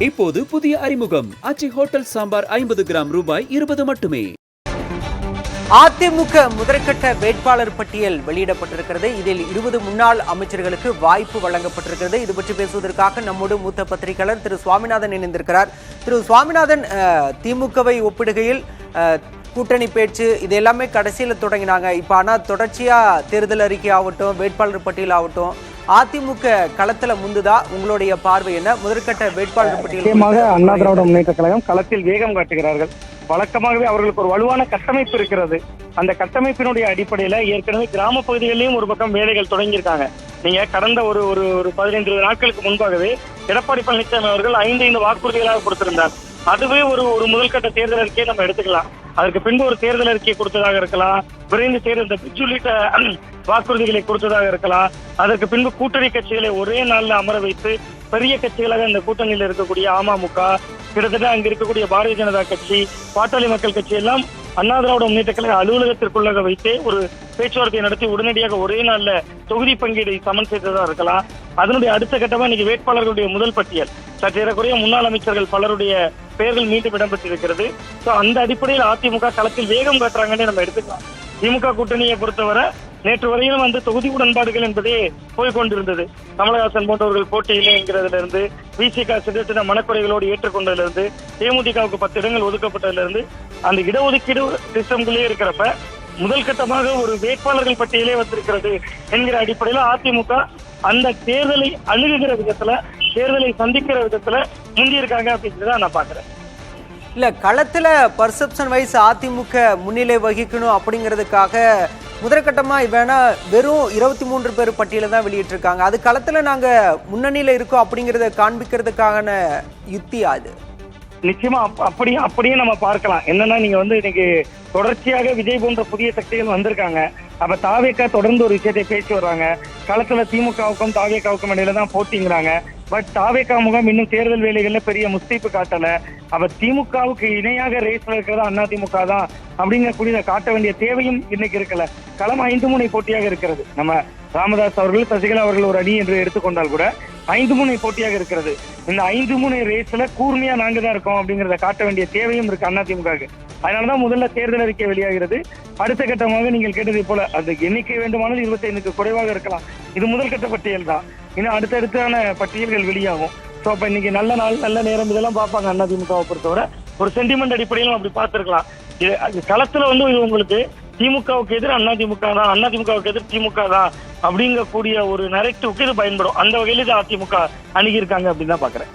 இப்போது புதிய அறிமுகம் ஆச்சி ஹோட்டல் சாம்பார் 50 கிராம் ரூபாய் 20 மட்டுமே. அதிமுக முதற்கட்ட வேட்பாளர் பட்டியல் வெளியிடப்பட்டிருக்கிறது. இதில் 20 முன்னாள் அமைச்சர்களுக்கு வாய்ப்பு வழங்கப்பட்டிருக்கிறது. இது பற்றி பேசுவதற்காக நம்மோடு மூத்த பத்திரிகையாளர் திரு சுவாமிநாதன் இணைந்திருக்கிறார். திரு சுவாமிநாதன், திமுகவை ஒப்பிடுகையில் கூட்டணி பேச்சு இது எல்லாமே கடைசியில் தொடங்கினாங்க. இப்போ ஆனால் தொடர்ச்சியாக தேர்தல் அறிக்கை ஆகட்டும், வேட்பாளர் பட்டியல் ஆகட்டும், அதிமுக களத்துல முந்துதா? உங்களுடைய பார்வை என்ன? முதற்கட்ட வேட்பாளர் பட்டியல் அண்ணா திராவிட முன்னேற்ற கழகம் களத்தில் வேகம் காட்டுகிறார்கள். வழக்கமாகவே அவர்களுக்கு ஒரு வலுவான கட்டமைப்பு இருக்கிறது. அந்த கட்டமைப்பினுடைய அடிப்படையில ஏற்கனவே கிராம பகுதிகளிலும் ஒரு பக்கம் வேலைகள் தொடங்கியிருக்காங்க. நீங்க கடந்த ஒரு 15 நாட்களுக்கு முன்பாகவே எடப்பாடி பழனிசாமி அவர்கள் 5 வாக்குறுதிகளாக கொடுத்திருந்தார். அதுவே ஒரு முதல்கட்ட தேர்தல் அறிக்கையை நம்ம எடுத்துக்கலாம். அதற்கு பின்பு ஒரு தேர்தல் அறிக்கையை கொடுத்ததாக இருக்கலாம், விரைந்து தேர்தல் பிரிட்ஜ் உள்ளிட்ட வாக்குறுதிகளை கொடுத்ததாக இருக்கலாம். அதற்கு பின்பு கூட்டணி கட்சிகளை ஒரே நாள்ல அமர வைத்து பெரிய கட்சிகளாக இந்த கூட்டணியில் இருக்கக்கூடிய அமமுக, கிட்டத்தட்ட அங்க இருக்கக்கூடிய பாரதிய ஜனதா கட்சி, பாட்டாளி மக்கள் கட்சி எல்லாம் அண்ணா திராவிட முன்னேற்ற கழக அலுவலகத்திற்குள்ளாக வைத்தே ஒரு பேச்சுவார்த்தை நடத்தி உடனடியாக ஒரே நாள்ல தொகுதி பங்கீடை சமன் செய்ததா இருக்கலாம். அதனுடைய அடுத்த கட்டமா இன்னைக்கு வேட்பாளர்களுடைய முதல் பட்டியல் சற்றேறக்குறைய முன்னாள் அமைச்சர்கள் பலருடைய பெயர்கள் மீண்டும் இடம்பெற்றிருக்கிறது. சோ அந்த அடிப்படையில் அதிமுக களத்தில் வேகம் காட்டுறாங்கன்னு நம்ம எடுத்துக்கலாம். திமுக கூட்டணியை பொறுத்தவரை நேற்று வரையிலும் தொகுதி உடன்பாடுகள் என்பதே போய்கொண்டிருந்தது. கமலஹாசன் போன்றவர்கள் போட்டியிலே என்கிறதுல இருந்து, விசிக சின்ன மனக்குறைகளோடு ஏற்றுக்கொண்டதுல இருந்து, தேமுதிகவுக்கு 10 இடங்கள் ஒதுக்கப்பட்டதுல இருந்து அந்த இடஒதுக்கீடு சிஸ்டம்களே இருக்கிறப்ப முதல் கட்டமாக ஒரு வேட்பாளர்கள் பட்டியலே வந்திருக்கிறது என்கிற அடிப்படையில அதிமுக அந்த தேர்தலை அணுகுகிற விதத்துல, தேர்தலை சந்திக்கிற விதத்துல முந்தியிருக்காங்க அப்படிங்கிறத நான் பாக்குறேன். இல்ல, களத்துல பர்செப்ஷன் வைஸ் அதிமுக முன்னிலை வகிக்கணும் அப்படிங்கிறதுக்காக முதற்கட்டமா வேணா வெறும் 23 பேர் பட்டியல தான் வெளியிட்டிருக்காங்க. அது களத்துல நாங்க முன்னணியில இருக்கோம் அப்படிங்கறத காண்பிக்கிறதுக்கான யுக்தியா அது? நிச்சயமா அப்படியே நம்ம பார்க்கலாம். என்னன்னா, நீங்க இன்னைக்கு தொடர்ச்சியாக விஜய் போன்ற புதிய சக்திகள் வந்திருக்காங்க. அப்ப தாவேக்கா தொடர்ந்து ஒரு விஷயத்தை பேசி வர்றாங்க. களத்துல திமுகவுக்கும் தாவேக்காவுக்கும் இடையில தான் போட்டிங்கிறாங்க. பட் தாவேக்கா முகம் இன்னும் தேர்தல் வேலைகள்ல பெரிய முஸ்தீப்பு காட்டல. அப்ப திமுகவுக்கு இணையாக ரேஸ்ல இருக்கிறதா அண்ணா திமுக தான் அப்படிங்கக்கூடிய காட்ட வேண்டிய தேவையும் இன்னைக்கு இருக்கல. களம் 5 முனை போட்டியாக இருக்கிறது. நம்ம ராமதாஸ் அவர்கள், சசிகலா அவர்கள் ஒரு அணி என்று எடுத்துக்கொண்டால் கூட 5 முனை போட்டியாக இருக்கிறது. இந்த 5 முனை ரேஸ்ல கூர்மையா நாங்க தான் இருக்கோம் அப்படிங்கறத காட்ட வேண்டிய தேவையும் இருக்கு அண்ணா திமுகவுக்கு. அதனாலதான் முதல்ல தேர்தல் அறிக்கை வெளியாகிறது. அடுத்த கட்டமாக நீங்கள் கேட்டதை போல அந்த எண்ணிக்கை வேண்டுமானால் 25க்கு குறைவாக இருக்கலாம். இது முதல் கட்ட பட்டியல் தான். இன்னும் அடுத்தடுத்தான பட்டியல்கள் வெளியாகும். ஸோ அப்ப இன்னைக்கு நல்ல நாள், நல்ல நேரம் இதெல்லாம் பார்ப்பாங்க அண்ணா திமுகவை பொறுத்தவரை. ஒரு சென்டிமெண்ட் அடிப்படையிலும் அப்படி பார்த்திருக்கலாம். இது களத்துல இது உங்களுக்கு திமுகவுக்கு எதிர் அண்ணா திமுக தான், அண்ணா திமுகவுக்கு எதிர் திமுக தான் அப்படிங்கக்கூடிய ஒரு நரேட்டிவ்க்கு இது பயன்படும். அந்த வகையில் இது அதிமுக அணுகியிருக்காங்க அப்படின்னு தான் பாக்குறேன்.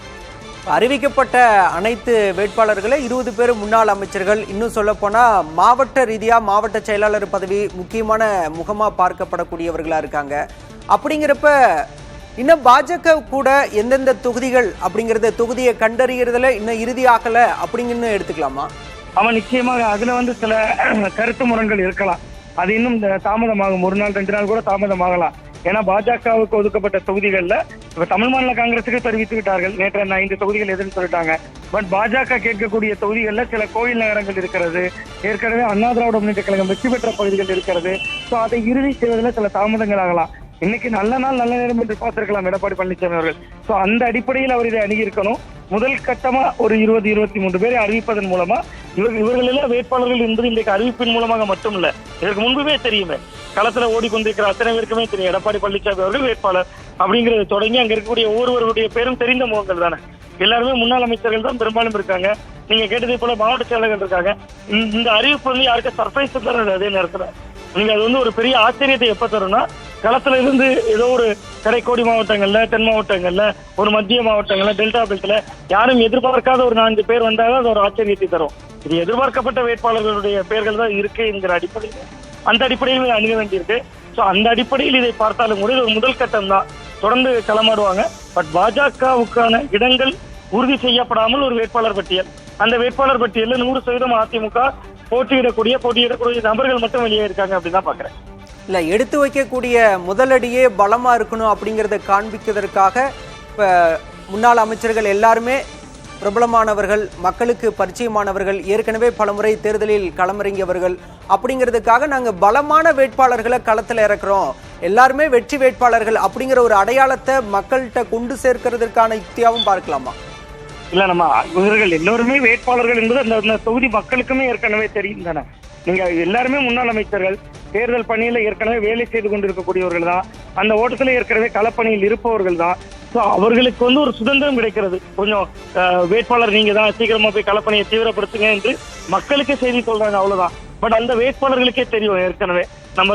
அறிவிக்கப்பட்ட அனைத்து வேட்பாளர்களே 20 பேர் முன்னாள் அமைச்சர்கள். இன்னும் சொல்ல போனா மாவட்ட ரீதியா மாவட்ட செயலாளர் பதவி முக்கியமான முகமா பார்க்கப்படக்கூடியவர்களா இருக்காங்க. அப்படிங்கிறப்ப இன்னும் பாஜக கூட எந்தெந்த தொகுதிகள் அப்படிங்கறத தொகுதியை கண்டறியறதுல இன்னும் இறுதியாகல அப்படிங்கன்னு எடுத்துக்கலாமா? அவன் நிச்சயமாக அதுல சில கருத்து முரண்கள் இருக்கலாம். அது இன்னும் தாமதமாகும். 1 நாள் 2 நாள் கூட தாமதமாகலாம். ஏன்னா பாஜகவுக்கு ஒதுக்கப்பட்ட தொகுதிகள்ல இப்ப தமிழ் மாநில காங்கிரசுக்கு தெரிவித்து விட்டார்கள். நேற்று 5 தொகுதிகள் எதுன்னு சொல்லிட்டாங்க. பட் பாஜக கேட்கக்கூடிய தொகுதிகள்ல சில கோயில் நகரங்கள் இருக்கிறது. ஏற்கனவே அண்ணா திராவிட முன்னேற்ற கழகம் வெற்றி பெற்ற பகுதிகள் இருக்கிறது. சோ அதை இறுதி செய்வதில் சில தாமதங்கள் ஆகலாம். இன்னைக்கு நல்ல நாள் நல்ல நேரம் என்று பார்த்திருக்கலாம் எடப்பாடி பழனிசாமி அவர்கள். சோ அந்த அடிப்படையில் அவர் இதை அணுகியிருக்கணும். முதல் கட்டமா ஒரு 20-23 பேரை அறிவிப்பதன் மூலமா இவர்கள் எல்லாம் வேட்பாளர்கள் என்பது இன்றைக்கு அறிவிப்பின் மூலமாக மட்டும் இல்ல, இதற்கு முன்புமே தெரியுமே. களத்துல ஓடிக்கொண்டிருக்கிற அத்தனை பேருக்குமே தெரியும் எடப்பாடி பழனிசாமி அவர்கள் வேட்பாளர் அப்படிங்கறது தொடங்கி அங்க இருக்கக்கூடிய ஒவ்வொருவருடைய பேரும் தெரிந்த முகங்கள் தானே. எல்லாருமே முன்னாள் அமைச்சர்கள் தான் பெரும்பாலும் இருக்காங்க. நீங்க கேட்டதே போல மாவட்ட செயலர்கள் இருக்காங்க. இந்த அறிவிப்பு யாருக்கும் சர்ப்ரைஸ் தராது. அதே நேரத்துல நீங்க அது ஒரு பெரிய ஆச்சரியத்தை எப்ப தரும்னா, களத்துல இருந்து ஏதோ ஒரு கடைக்கோடி மாவட்டங்கள்ல, தென் மாவட்டங்கள்ல, ஒரு மத்திய மாவட்டங்கள்ல, டெல்டா பெல்ட்ல யாரும் எதிர்பார்க்காத ஒரு 4 பேர் வந்தாலும் அது ஒரு ஆச்சரியத்தை தரும். இது எதிர்பார்க்கப்பட்ட வேட்பாளர்களுடைய பெயர்கள் தான் இருக்கு என்கிற அடிப்படையில் அந்த அடிப்படையில் அணுக வேண்டியிருக்கு. ஸோ அந்த அடிப்படையில் இதை பார்த்தாலும் கூட இது ஒரு முதல் கட்டம் தான். தொடர்ந்து களமாடுவாங்க. பட் பாஜகவுக்கான இடங்கள் உறுதி செய்யப்படாமல் ஒரு வேட்பாளர் பட்டியல், அந்த வேட்பாளர் பட்டியலில் 100% அதிமுக போட்டியிடக்கூடிய நபர்கள் மட்டும் வெளியே இருக்காங்க அப்படின்னு தான் பாக்குறேன். இல்ல, எடுத்து வைக்கக்கூடிய முதலடியே பலமா இருக்கணும் அப்படிங்கறத காண்பிக்கிறதுக்காக இப்ப முன்னாள் அமைச்சர்கள் எல்லாருமே பிரபலமானவர்கள், மக்களுக்கு பரிச்சயமானவர்கள், ஏற்கனவே பலமுறை தேர்தலில் களமிறங்கியவர்கள். அப்படிங்கிறதுக்காக நாங்க பலமான வேட்பாளர்களை களத்துல இறக்குறோம், எல்லாருமே வெற்றி வேட்பாளர்கள் அப்படிங்கிற ஒரு அடையாளத்தை மக்கள்கிட்ட கொண்டு சேர்க்கிறதுக்கான யுக்தியாவும் பார்க்கலாமா? இல்ல நம்ம இவர்கள் எல்லோருமே வேட்பாளர்கள் என்பது அந்த தொகுதி மக்களுக்குமே ஏற்கனவே தெரியும் தானே. நீங்க எல்லாருமே முன்னாள் அமைச்சர்கள், தேர்தல் பணியில ஏற்கனவே வேலை செய்து கொண்டிருக்கக்கூடியவர்கள் தான், அந்த ஓட்டத்துல ஏற்கனவே களப்பணியில் இருப்பவர்கள் தான். ஸோ அவர்களுக்கு ஒரு சுதந்திரம் கிடைக்கிறது. கொஞ்சம் வேட்பாளர் நீங்க தான், சீக்கிரமா போய் களப்பணியை தீவிரப்படுத்துங்க என்று மக்களுக்கே செய்தி சொல்றாங்க, அவ்வளவுதான். பட் அந்த வேட்பாளர்களுக்கே தெரியும் ஏற்கனவே நம்ம